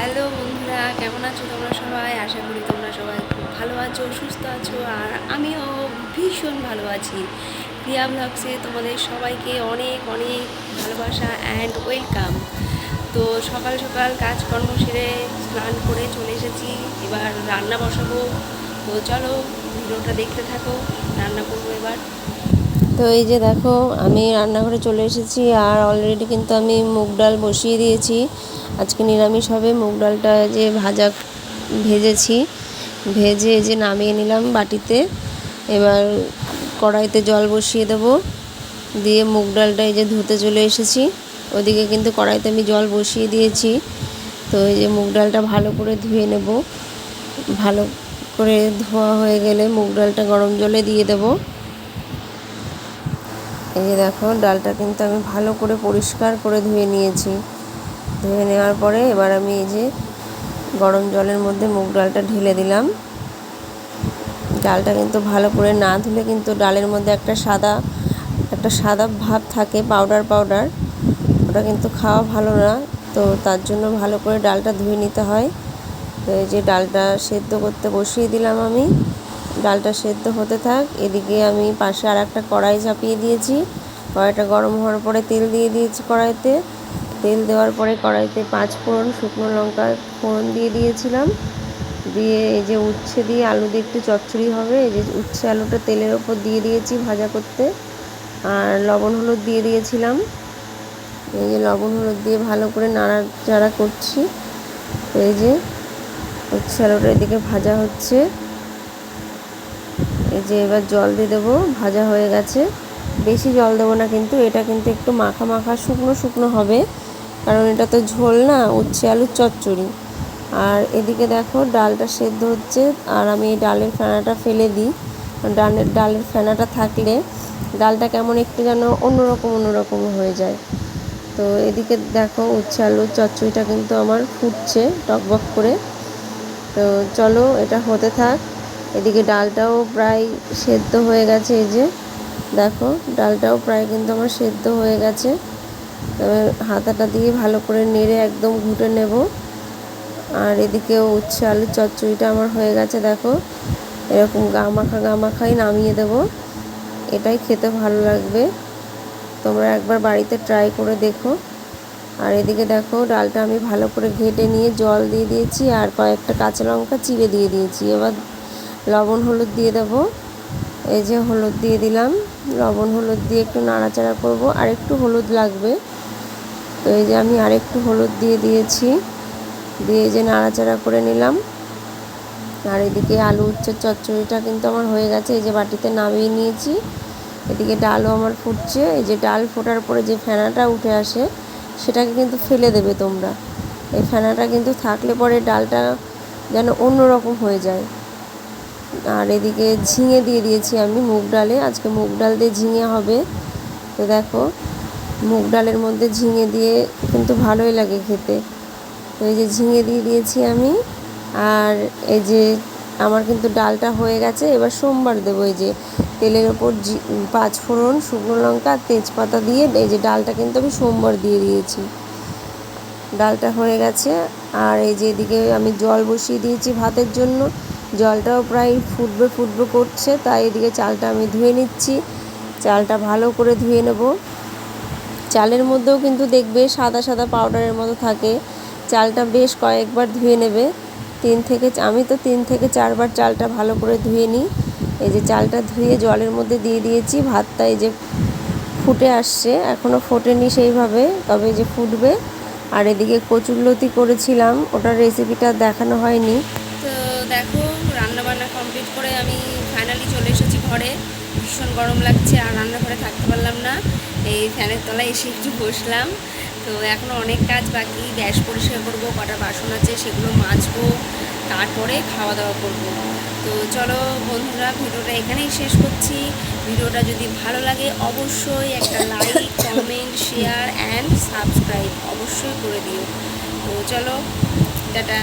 Hello বন্ধুরা, কেমন আছো তোমরা সবাই? আশা করি তোমরা সবাই খুব ভালো আছো, সুস্থ আছো। আর আমিও ভীষণ ভালো আছি। প্রিয়া ব্লগসে তোমাদের সবাইকে অনেক অনেক ভালোবাসা অ্যান্ড ওয়েলকাম। তো সকাল সকাল কাজকর্ম সেরে স্নান করে চলে এসেছি, এবার রান্না বসাবো। তো চলো ভিডিওটা দেখতে থাকো, রান্না করবো এবার। তো এই যে দেখো, আমি রান্নাঘরে চলে এসেছি আর অলরেডি কিন্তু আমি মুগ ডাল বসিয়ে দিয়েছি। আজকে নিরামিষ হবে। মুগ ডালটা যে ভেজেছি, ভেজে যে নামিয়ে নিলাম বাটিতে। এবার কড়াইতে জল বসিয়ে দেব, দিয়ে মুগ ডালটা এই যে ধুতে চলে এসেছি। ওদিকে কিন্তু কড়াইতে আমি জল বসিয়ে দিয়েছি। তো এই যে মুগ ডালটা ভালো করে ধুয়ে নেব। ভালো করে ধোয়া হয়ে গেলে মুগ ডালটা গরম জলে দিয়ে দেবো। এই যে দেখো, ডালটা কিন্তু আমি ভালো করে পরিষ্কার করে ধুয়ে নিয়েছি। ধুয়ে নেওয়ার পরে এবার আমি এই যে গরম জলের মধ্যে মুগ ডালটা ঢেলে দিলাম। ডালটা কিন্তু ভালো করে না ধুলে কিন্তু ডালের মধ্যে একটা সাদা ভাব থাকে, পাউডার পাউডার। ওটা কিন্তু খাওয়া ভালো না। তো তার জন্য ভালো করে ডালটা ধুয়ে নিতে হয়। তো এই যে ডালটা সেদ্ধ করতে বসিয়ে দিলাম আমি। ডালটা সেদ্ধ হতে থাক, এদিকে আমি পাশে আর একটা কড়াই চাপিয়ে দিয়েছি। কড়াইটা গরম হওয়ার পরে তেল দিয়ে দিয়েছি কড়াইতে। তেল দেওয়ার পরে কড়াইতে 5 ফোড়ন, শুকনো লঙ্কা ফোড়ন দিয়ে দিয়েছিলাম। দিয়ে এই যে উচ্ছে দিয়ে আলু দিয়ে একটু চচ্চড়ি হবে, এই যে উচ্ছে আলুটা তেলের ওপর দিয়ে দিয়েছি ভাজা করতে। আর লবণ হলুদ দিয়ে দিয়েছিলাম। এই যে লবণ হলুদ দিয়ে ভালো করে নাড়াচাড়া করছি। তো এই যে উচ্ছে আলুটা এদিকে ভাজা হচ্ছে। এই যে এবার জল দিয়ে দেবো, ভাজা হয়ে গেছে। বেশি জল দেবো না, কিন্তু এটা কিন্তু একটু মাখা মাখা শুকনো শুকনো হবে, কারণ এটা তো ঝোল না, উচ্ছে আলুর চচ্চড়ি। আর এদিকে দেখো ডালটা সেদ্ধ হচ্ছে, আর আমি এই ডালের ফেনাটা ফেলে দিই। ডালের ফেনাটা থাকলে ডালটা কেমন একটু যেন অন্যরকম হয়ে যায়। তো এদিকে দেখো, উচ্ছে আলুর চচ্চড়িটা কিন্তু আমার ফুটছে টকবক করে। তো চলো এটা হতে থাক। এদিকে ডালটাও প্রায় সেদ্ধ হয়ে গেছে। এই যে দেখো, ডালটাও প্রায় কিন্তু আমার সেদ্ধ হয়ে গেছে। তবে হাতাটা দিয়ে ভালো করে নেড়ে একদম ঘুটে নেব। আর এদিকেও উচ্ছে আলুর চচ্চড়িটা আমার হয়ে গেছে। দেখো, এরকম গা মাখাই নামিয়ে দেব। এটাই খেতে ভালো লাগবে। তোমরা একবার বাড়িতে ট্রাই করে দেখো। আর এদিকে দেখো, ডালটা আমি ভালো করে ঘেটে নিয়ে জল দিয়ে দিয়েছি, আর কয়েকটা কাঁচা লঙ্কা চিড়ে দিয়ে দিয়েছি। এবার লবণ হলুদ দিয়ে দেবো। এই যে হলুদ দিয়ে দিলাম। লবণ হলুদ দিয়ে একটু নাড়াচাড়া করব, আর একটু হলুদ লাগবে। তো এই যে আমি আরেকটু হলুদ দিয়ে দিয়েছি, দিয়ে যে নাড়াচাড়া করে নিলাম। আর এদিকে আলু উচ্ছের চচ্চড়িটা কিন্তু আমার হয়ে গেছে, এই যে বাটিতে নামিয়ে নিয়েছি। এদিকে ডালও আমার ফুটছে। এই যে ডাল ফোটার পরে যে ফেনাটা উঠে আসে, সেটাকে কিন্তু ফেলে দেবে তোমরা। এই ফেনাটা কিন্তু থাকলে পরে ডালটা যেন অন্যরকম হয়ে যায়। আর এদিকে ঝিঙে দিয়ে দিয়েছি আমি মুগ ডালে, আজকে মুগ ডাল দিয়ে ঝিঙে হবে। তো দেখো, মুগ ডালের মধ্যে ঝিঙে দিয়ে কিন্তু ভালোই লাগে খেতে। তো এই যে ঝিঙে দিয়ে দিয়েছি আমি। আর এই যে আমার কিন্তু ডালটা হয়ে গেছে। এবার সোমবার দেবো। এই যে তেলের ওপর 5 ফোড়ন, শুকনো লঙ্কা আর তেজপাতা দিয়ে এই যে ডালটা কিন্তু আমি সোমবার দিয়ে দিয়েছি। ডালটা হয়ে গেছে। আর এই যে এদিকে আমি জল বসিয়ে দিয়েছি ভাতের জন্য। জলটাও প্রায় ফুটবে করছে, তাই এদিকে চালটা আমি ধুয়ে নিচ্ছি। চালটা ভালো করে ধুয়ে নেব। চালের মধ্যেও কিন্তু দেখবে সাদা সাদা পাউডারের মতো থাকে। চালটা বেশ কয়েকবার ধুয়ে নেবে। আমি তো 3 থেকে 4 বার চালটা ভালো করে ধুয়ে নিই। এই যে চালটা ধুয়ে জলের মধ্যে দিয়ে দিয়েছি। ভাতটা এই যে ফুটে আসছে, এখনও ফোটেনি সেইভাবে, তবে এই যে ফুটবে। আর এদিকে কচুরলতি করেছিলাম, ওটার রেসিপিটা দেখানো হয়নি। তো দেখো, রান্নাবান্না কমপ্লিট করে আমি ফাইনালি চলে এসেছি ঘরে। ভীষণ গরম লাগছে, আর রান্নাঘরে থাকতে পারলাম না। এই ফ্যানের তলায় এসে একটু বসলাম। তো এখনও অনেক কাজ বাকি। গ্যাস পরিষ্কার করবো, কটা বাসন আছে সেগুলো মাজবো, তারপরে খাওয়া দাওয়া করব। তো চলো বন্ধুরা, ভিডিওটা এখানেই শেষ করছি। ভিডিওটা যদি ভালো লাগে অবশ্যই একটা like, comment, share and subscribe অবশ্যই করে দিও। তো চলো, টাটা।